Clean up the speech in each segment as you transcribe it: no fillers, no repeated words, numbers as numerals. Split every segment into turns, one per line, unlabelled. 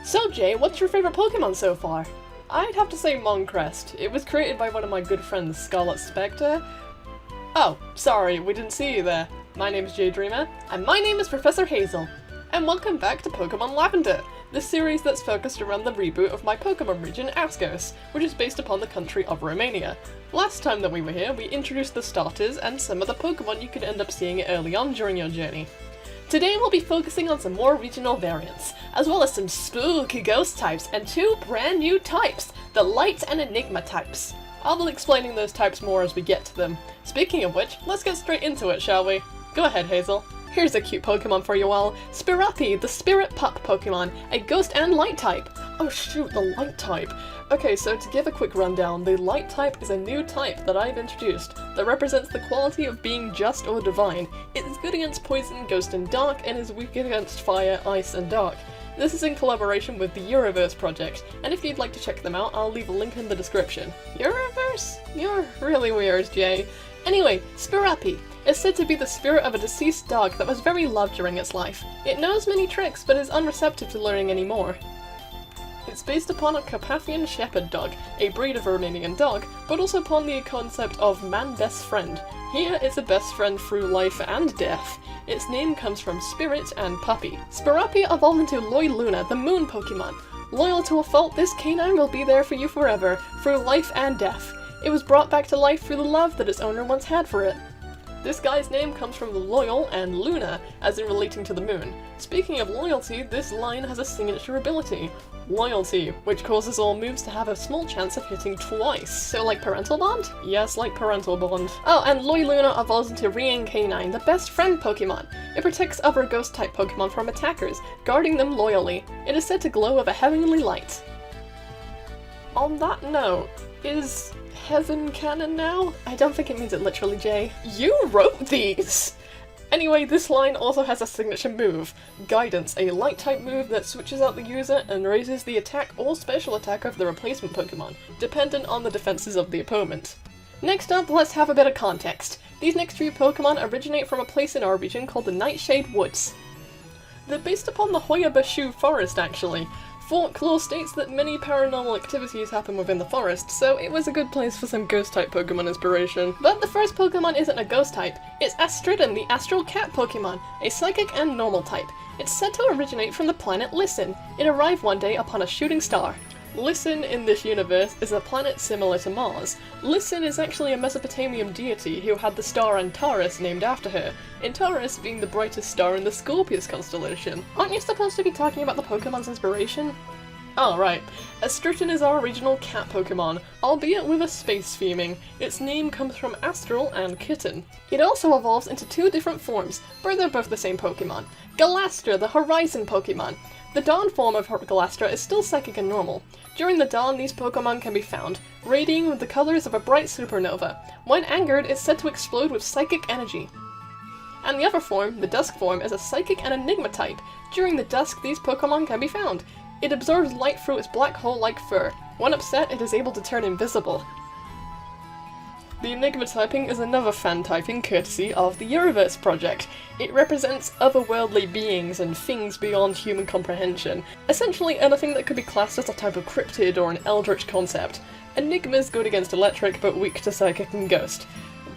So Jay, what's your favourite Pokemon so far? I'd have to say Moncrest. It was created by one of my good friends, Scarlet Spectre. Oh, sorry, we didn't see you there. My name is Jay Dreamer, and my name is Professor Hazel. And welcome back to Pokemon Lavender, the series that's focused around the reboot of my Pokemon region, Askos, which is based upon the country of Romania. Last time that we were here, we introduced the starters and some of the Pokemon you could end up seeing early on during your journey. Today we'll be focusing on some more regional variants, as well as some spooky ghost types and two brand new types, the Light and Enigma types. I'll be explaining those types more as we get to them. Speaking of which, let's get straight into it, shall we? Go ahead, Hazel. Here's a cute Pokemon for you all. Spirapi, the Spirit Pup Pokemon, a Ghost and Light type. Oh shoot, the Light type. Okay, so to give a quick rundown, the Light type is a new type that I've introduced that represents the quality of being just or divine. It is good against Poison, Ghost and Dark, and is weak against Fire, Ice and Dark. This is in collaboration with the Euroverse project, and if you'd like to check them out, I'll leave a link in the description. Euroverse? You're really weird, Jay. Anyway, Spirapi is said to be the spirit of a deceased dog that was very loved during its life. It knows many tricks, but is unreceptive to learning any more. It's based upon a Carpathian Shepherd dog, a breed of Romanian dog, but also upon the concept of man-best friend. Here it's a best friend through life and death. Its name comes from spirit and puppy. Spirapi evolved into Loiluna, the moon Pokemon. Loyal to a fault, this canine will be there for you forever, through life and death. It was brought back to life through the love that its owner once had for it. This guy's name comes from the Loyal and Luna, as in relating to the moon. Speaking of loyalty, this line has a signature ability, Loyalty, which causes all moves to have a small chance of hitting twice. So like Parental Bond? Yes, like Parental Bond. Oh, and Loiluna evolves into Reincarnate, the best friend Pokemon. It protects other ghost-type Pokemon from attackers, guarding them loyally. It is said to glow with a heavenly light. On that note, is heaven canon now? I don't think it means it literally, Jay. You wrote these! Anyway, this line also has a signature move, Guidance, a light-type move that switches out the user and raises the attack or special attack of the replacement Pokemon, dependent on the defenses of the opponent. Next up, let's have a bit of context. These next few Pokemon originate from a place in our region called the Nightshade Woods. They're based upon the Hoya-Bashu forest, actually. Folklore states that many paranormal activities happen within the forest, so it was a good place for some ghost-type Pokemon inspiration. But the first Pokemon isn't a ghost-type, it's Astridon, the Astral Cat Pokemon, a psychic and normal type. It's said to originate from the planet Listen. It arrived one day upon a shooting star. Listen in this universe is a planet similar to Mars. Listen is actually a Mesopotamian deity who had the star Antares named after her, Antares being the brightest star in the Scorpius constellation. Aren't you supposed to be talking about the Pokemon's inspiration? Oh, right. Astridon is our original cat Pokemon, albeit with a space theming. Its name comes from Astral and Kitten. It also evolves into two different forms, but they're both the same Pokemon. Galastra, the Horizon Pokemon. The Dawn form of Galastra is still psychic and normal. During the dawn, these Pokemon can be found, radiating with the colors of a bright supernova. When angered, it's said to explode with psychic energy. And the other form, the Dusk form, is a Psychic and Enigma type. During the dusk, these Pokemon can be found. It absorbs light through its black hole-like fur. When upset, it is able to turn invisible. The Enigma typing is another fan typing courtesy of the Euroverse project. It represents otherworldly beings and things beyond human comprehension. Essentially anything that could be classed as a type of cryptid or an eldritch concept. Enigma is good against electric but weak to psychic and ghost.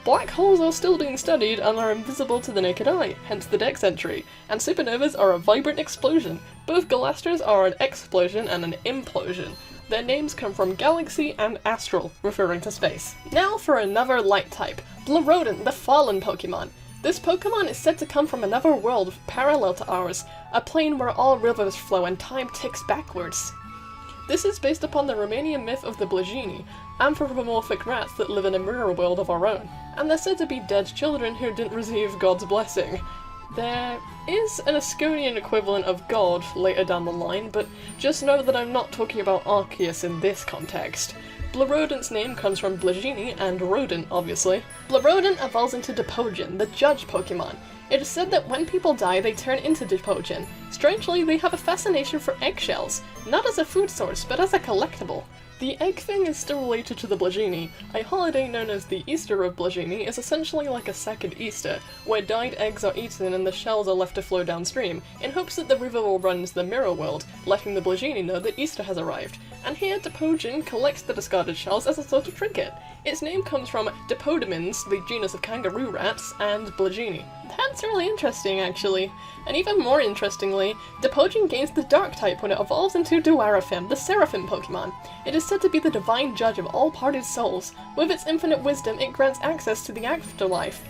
Black holes are still being studied and are invisible to the naked eye, hence the dex entry, and supernovas are a vibrant explosion. Both Galastras are an explosion and an implosion. Their names come from Galaxy and Astral, referring to space. Now for another light type, Blarodon, the Fallen Pokemon. This Pokemon is said to come from another world parallel to ours, a plane where all rivers flow and time ticks backwards. This is based upon the Romanian myth of the Blajini, anthropomorphic rats that live in a mirror world of our own, and they're said to be dead children who didn't receive God's blessing. There is an Asconian equivalent of God later down the line, but just know that I'm not talking about Arceus in this context. Blarodon's name comes from Blajini and Rodent, obviously. Blarodon evolves into Depogen, the Judge Pokemon. It is said that when people die, they turn into Depogen. Strangely, they have a fascination for eggshells, not as a food source, but as a collectible. The egg thing is still related to the Blagini. A holiday known as the Easter of Blagini is essentially like a second Easter, where dyed eggs are eaten and the shells are left to flow downstream, in hopes that the river will run into the mirror world, letting the Blagini know that Easter has arrived. And here Dipogin collects the discarded shells as a sort of trinket. Its name comes from Dipodimans, the genus of kangaroo rats, and Blagini. That's really interesting, actually. And even more interestingly, Dipogin gains the Dark type when it evolves into Duarafim, the Seraphim Pokemon. It is said to be the divine judge of all parted souls. With its infinite wisdom, it grants access to the afterlife.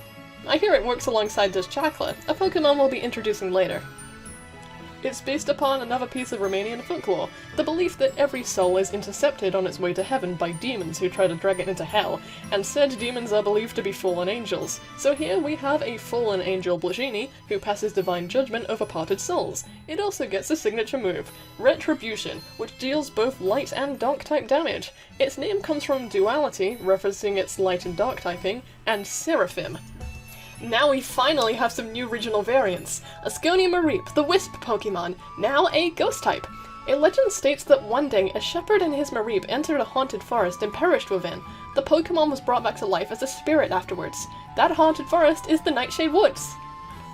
I hear it works alongside Chakla, a Pokemon we'll be introducing later. It's based upon another piece of Romanian folklore, the belief that every soul is intercepted on its way to heaven by demons who try to drag it into hell, and said demons are believed to be fallen angels. So here we have a fallen angel Blagini, who passes divine judgment over parted souls. It also gets a signature move, Retribution, which deals both light and dark type damage. Its name comes from duality, referencing its light and dark typing, and Seraphim. Now we finally have some new regional variants. Asconian Mareep, the Wisp Pokemon, now a Ghost type. A legend states that one day a shepherd and his Mareep entered a haunted forest and perished within. The Pokemon was brought back to life as a spirit afterwards. That haunted forest is the Nightshade Woods.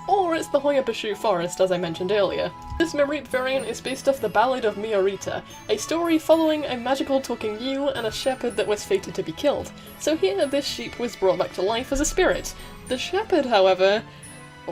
Or it's the Hoyabashu Forest, as I mentioned earlier. This Mareep variant is based off the Ballad of Miorita, a story following a magical talking ewe and a shepherd that was fated to be killed. So here, this sheep was brought back to life as a spirit. The shepherd, however,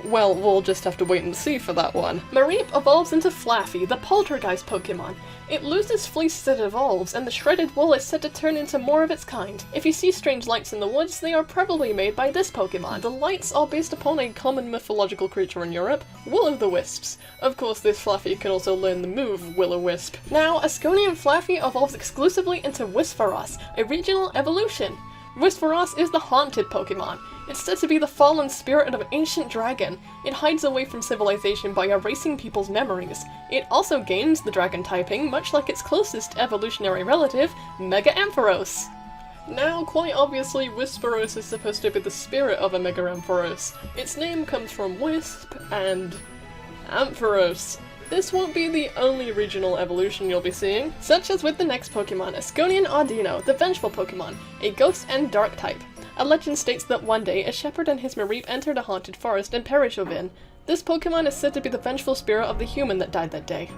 well, we'll just have to wait and see for that one. Mareep evolves into Flaffy, the Poltergeist Pokemon. It loses fleece as it evolves, and the shredded wool is said to turn into more of its kind. If you see strange lights in the woods, they are probably made by this Pokemon. The lights are based upon a common mythological creature in Europe, Will-o'-the-Wisps. Of course, this Flaffy can also learn the move Will-o'-Wisp. Now, Asconian Flaffy evolves exclusively into Whisperos, a regional evolution. Whisperos is the haunted Pokemon. It's said to be the fallen spirit of an ancient dragon. It hides away from civilization by erasing people's memories. It also gains the dragon typing, much like its closest evolutionary relative, Mega Ampharos. Now, quite obviously, Whisperos is supposed to be the spirit of a Mega Ampharos. Its name comes from Wisp and Ampharos. This won't be the only regional evolution you'll be seeing, such as with the next Pokemon, Asconian Audino, the Vengeful Pokemon, a Ghost and Dark type. A legend states that one day, a shepherd and his Mareep entered a haunted forest and perished within. This Pokemon is said to be the vengeful spirit of the human that died that day.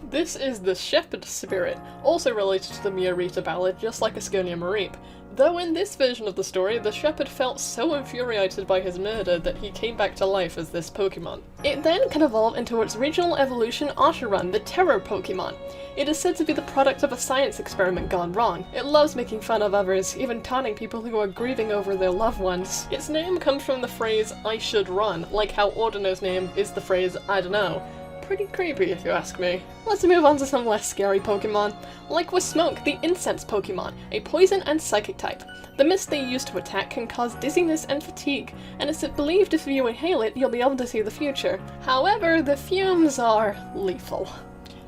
This is the Shepherd Spirit, also related to the Miorita ballad, just like Asconian Mareep. Though in this version of the story, the shepherd felt so infuriated by his murder that he came back to life as this Pokemon. It then can evolve into its regional evolution Archeron, the Terror Pokemon. It is said to be the product of a science experiment gone wrong. It loves making fun of others, even taunting people who are grieving over their loved ones. Its name comes from the phrase, "I should run," like how Ordino's name is the phrase, "I dunno." Pretty creepy if you ask me. Let's move on to some less scary Pokemon. Like with Smoke, the Incense Pokemon, a poison and psychic type. The mist they use to attack can cause dizziness and fatigue, and it's believed if you inhale it, you'll be able to see the future. However, the fumes are lethal.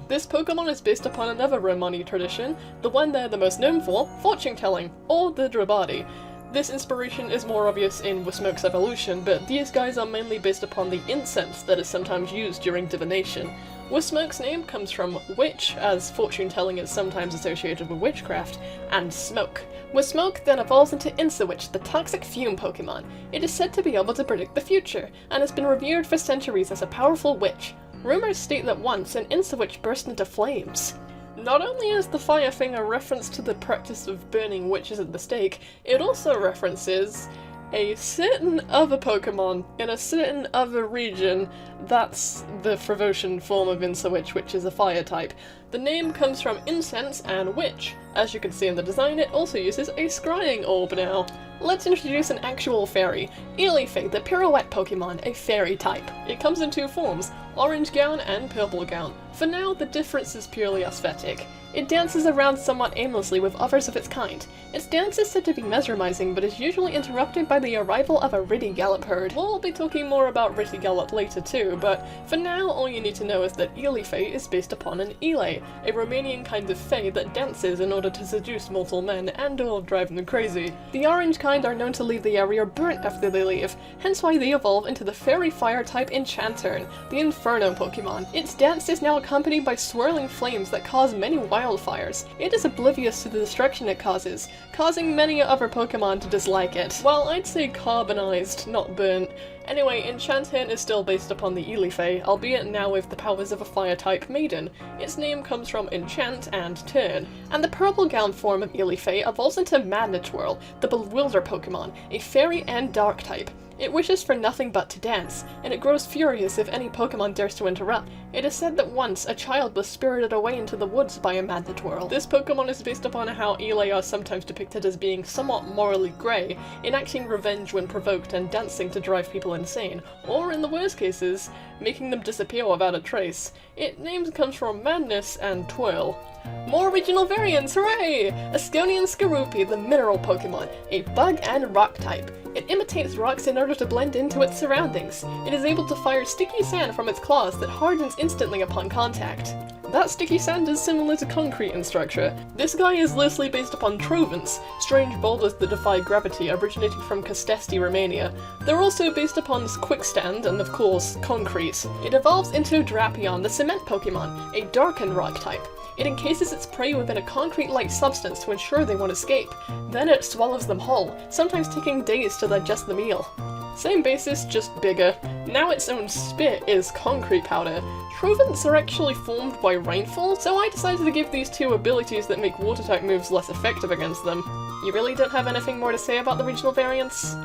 This Pokemon is based upon another Romani tradition, the one they're the most known for, fortune-telling, or the Drabadi. This inspiration is more obvious in Wismoke's evolution, but these guys are mainly based upon the incense that is sometimes used during divination. Wismoke's name comes from witch, as fortune-telling is sometimes associated with witchcraft, and smoke. Wismoke then evolves into Insawitch, the toxic fume Pokemon. It is said to be able to predict the future, and has been revered for centuries as a powerful witch. Rumors state that once an Insawitch burst into flames. Not only is the fire thing a reference to the practice of burning witches at the stake, it also references a certain other Pokemon in a certain other region. That's the Frivosian form of Insawitch, which is a fire type. The name comes from incense and witch. As you can see in the design, it also uses a scrying orb now. Let's introduce an actual fairy, Eevee, the pirouette Pokemon, a fairy type. It comes in two forms, orange gown and purple gown. For now, the difference is purely aesthetic. It dances around somewhat aimlessly with others of its kind. Its dance is said to be mesmerizing, but is usually interrupted by the arrival of a Ritty-Gallop herd. We'll be talking more about Ritty-Gallop later too, but for now all you need to know is that Eevee is based upon an Ele, a Romanian kind of fae that dances in order to seduce mortal men and or drive them crazy. The orange kind are known to leave the area burnt after they leave, hence why they evolve into the fairy fire type Enchanturn, the Inferno Pokemon. Its dance is now accompanied by swirling flames that cause many wildfires. It is oblivious to the destruction it causes, causing many other Pokemon to dislike it. Well, I'd say carbonized, not burnt. Anyway, Enchanthint is still based upon the Eevee, albeit now with the powers of a fire-type maiden. Its name comes from enchant and turn. And the purple gown form of Eevee evolves into Magnetwirl, the Bewilder Pokemon, a fairy and dark type. It wishes for nothing but to dance, and it grows furious if any Pokemon dares to interrupt. It is said that once a child was spirited away into the woods by a Magnetville. This Pokemon is based upon how Eevee are sometimes depicted as being somewhat morally grey, enacting revenge when provoked and dancing to drive people insane, or in the worst cases, making them disappear without a trace. Its name comes from madness and twirl. More regional variants, hooray! Askonian Skorupi, the mineral Pokemon, a bug and rock type. It imitates rocks in order to blend into its surroundings. It is able to fire sticky sand from its claws that hardens instantly upon contact. That sticky sand is similar to concrete in structure. This guy is loosely based upon Trovents, strange boulders that defy gravity originating from Castesti, Romania. They're also based upon Quickstand and, of course, concrete. It evolves into Drapion, the cement Pokemon, a darkened rock type. It encases its prey within a concrete-like substance to ensure they won't escape. Then it swallows them whole, sometimes taking days to digest the meal. Same basis, just bigger. Now its own spit is concrete powder. Trovents are actually formed by rainfall, so I decided to give these two abilities that make water-type moves less effective against them. You really don't have anything more to say about the regional variants?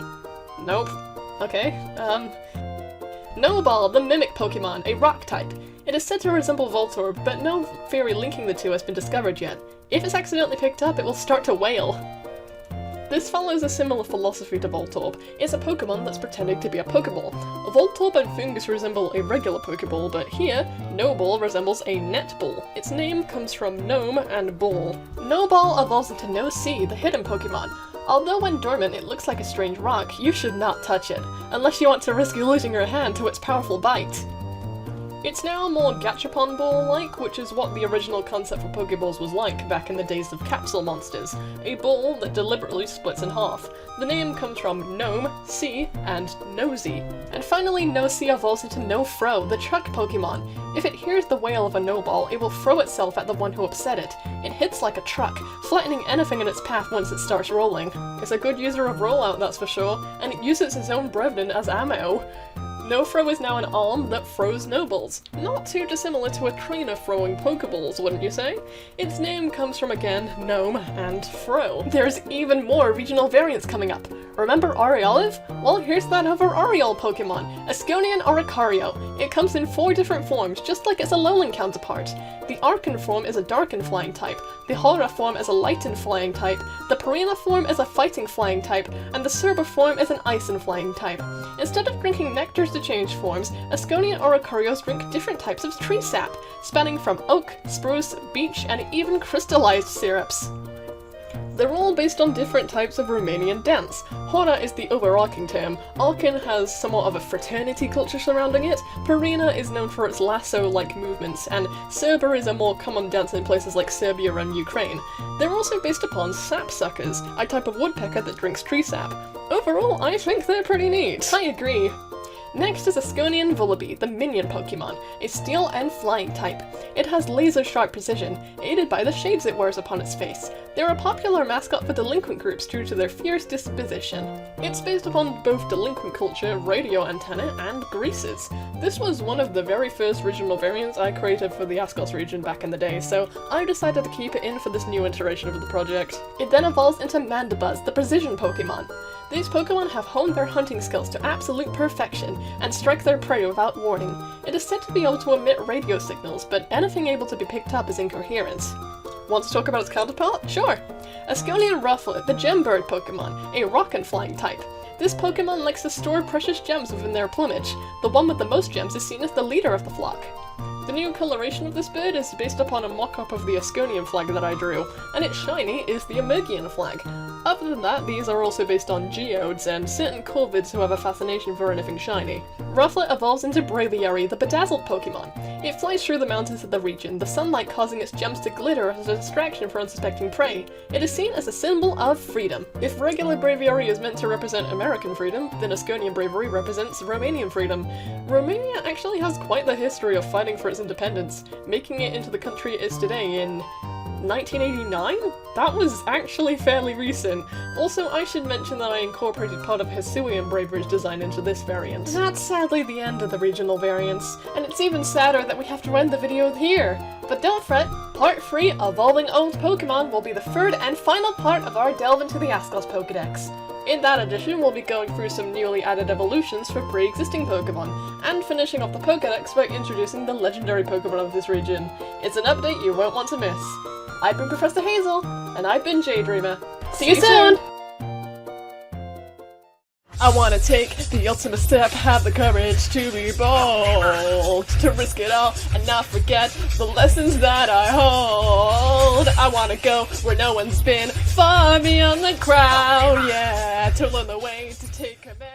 Nope. Okay, Snowball, the Mimic Pokemon, a rock type. It is said to resemble Voltorb, but no theory linking the two has been discovered yet. If it's accidentally picked up, it will start to wail. This follows a similar philosophy to Voltorb. It's a Pokemon that's pretending to be a Pokeball. Voltorb and Fungus resemble a regular Pokeball, but here, Snowball resembles a netball. Its name comes from gnome and ball. Snowball evolves into No-C, the hidden Pokemon. Although when dormant it looks like a strange rock, you should not touch it, unless you want to risk losing your hand to its powerful bite. It's now more Gachapon ball-like, which is what the original concept for Pokeballs was like back in the days of capsule monsters, a ball that deliberately splits in half. The name comes from Gnome, C, and Nosy. And finally, No-C evolves into No-Throw, the truck Pokemon. If it hears the wail of a no-ball, it will throw itself at the one who upset it. It hits like a truck, flattening anything in its path once it starts rolling. It's a good user of rollout, that's for sure, and it uses its own brethren as ammo. No-Throw is now an arm that throws snowballs. Not too dissimilar to a trainer throwing Pokeballs, wouldn't you say? Its name comes from, again, Gnome and Throw. There's even more regional variants coming up. Remember Ariolive? Well, here's that other Ariol Pokemon, Askonian Oricario. It comes in 4 different forms, just like its Alolan counterpart. The Arcan form is a dark and flying type, the Hora form is a light and flying type, the Purina form is a fighting flying type, and the Cerba form is an ice and flying type. Instead of drinking nectars to change forms, Askonian Oricarios drink different types of tree sap, spanning from oak, spruce, beech, and even crystallized syrups. They're all based on different types of Romanian dance. Hora is the overarching term, Arcan has somewhat of a fraternity culture surrounding it, Purina is known for its lasso-like movements, and Cerba is a more common dance in places like Serbia and Ukraine. They're also based upon sapsuckers, a type of woodpecker that drinks tree sap. Overall, I think they're pretty neat. I agree. Next is Askonian Vullaby, the minion Pokemon, a steel and flying type. It has laser-sharp precision, aided by the shades it wears upon its face. They're a popular mascot for delinquent groups due to their fierce disposition. It's based upon both delinquent culture, radio antenna, and greases. This was one of the very first regional variants I created for the Askos region back in the day, so I decided to keep it in for this new iteration of the project. It then evolves into Mandibuzz, the precision Pokemon. These Pokemon have honed their hunting skills to absolute perfection and strike their prey without warning. It is said to be able to emit radio signals, but anything able to be picked up is incoherent. Want to talk about its counterpart? Sure! Askonian Rufflet, the gem bird Pokemon, a rock and flying type. This Pokemon likes to store precious gems within their plumage. The one with the most gems is seen as the leader of the flock. The new coloration of this bird is based upon a mock-up of the Askonian flag that I drew, and its shiny is the Emergian flag. Other than that, these are also based on geodes and certain corvids who have a fascination for anything shiny. Rufflet evolves into Braviary, the bedazzled Pokemon. It flies through the mountains of the region, the sunlight causing its gems to glitter as a distraction for unsuspecting prey. It is seen as a symbol of freedom. If regular bravery is meant to represent American freedom, then Asconian bravery represents Romanian freedom. Romania actually has quite the history of fighting for its independence, making it into the country it is today in 1989? That was actually fairly recent. Also, I should mention that I incorporated part of Hisuian bravery's design into this variant. That's sadly the end of the regional variants, and it's even sadder that we have to end the video here. But don't fret, part 3, Evolving Old Pokemon, will be the third and final part of our delve into the Askos Pokedex. In that edition, we'll be going through some newly added evolutions for pre-existing Pokemon, and finishing off the Pokedex by introducing the legendary Pokemon of this region. It's an update you won't want to miss. I've been Professor Hazel, and I've been J-Dreamer. See you soon! I wanna take the ultimate step, have the courage to be bold, to risk it all and not forget the lessons that I hold. I wanna go where no one's been, far beyond the crowd, yeah, to learn the way to take command.